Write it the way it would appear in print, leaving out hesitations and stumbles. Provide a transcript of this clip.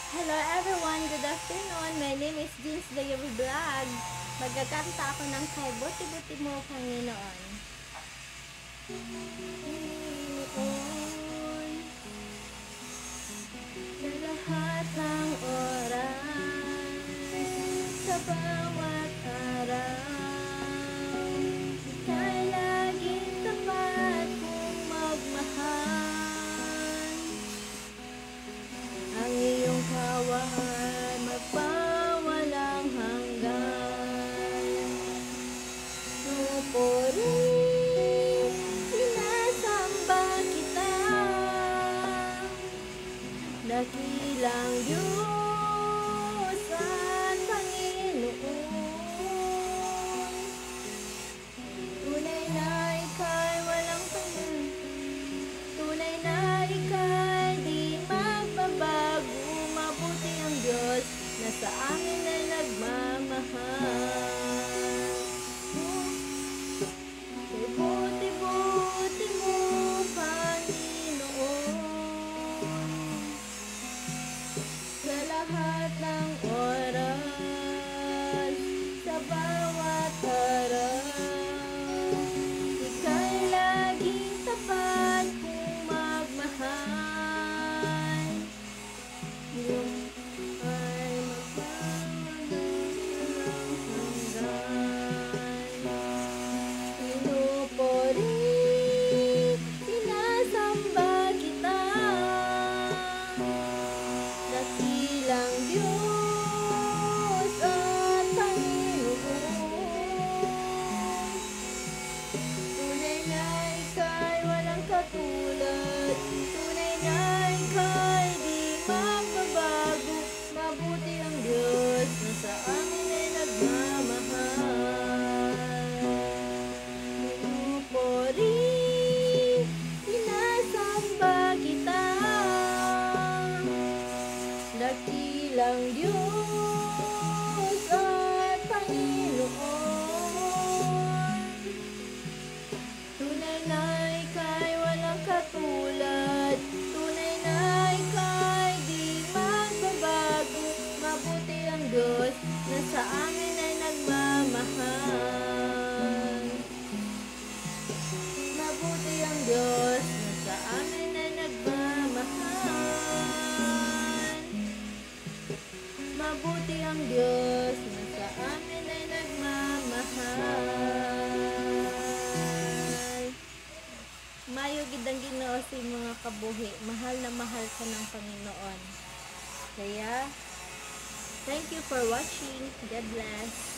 Hello everyone, good afternoon. My name is Jeans Diary Vlog. Magkakanta ako ng kay Buti-Buti Mo, Panginoon. Panginoon, sa lahat ng oras, sa bawat araw, ika'y laging tapat kong magmahal. Ang iyong kawan magpawalang hanggan. Pupuri, sinasamba kita, dakilang Diyos at Panginoon. Tunay na ika'y walang tuloy, tunay na ika'y di magbabago. Mabuti ang Diyos na sa amin ay nagmamahal. Buti-buti mo, Panginoon, sa lahat ng oras, sa bawat araw, ika'y laging tapat kung magmahal. Iyong ay magpawalang hanggan. Pinupuri, sinasamba kita, dakilang Diyos at Panginoon. Tunay na ika'y walang katulad, tunay na ika'y di magbabago. Mabuti ang Diyos na sa amin ay nagmamahal. Pinupuri, sinasamba kita, dakilang Diyos at Panginoon. Tunay na ika'y walang katulad, tunay na ika'y di magbabago. Mabuti ang Diyos na sa amin ay nagmamahal. Mabuti ang Diyos na sa amin ay nagmamahal. Mabuti ang Diyos na sa amin ay nagmamahal. Mayo gid ang Ginoo sa mga kabuhi, mahal na mahal ka ng Panginoon. Kaya, thank you for watching. God bless.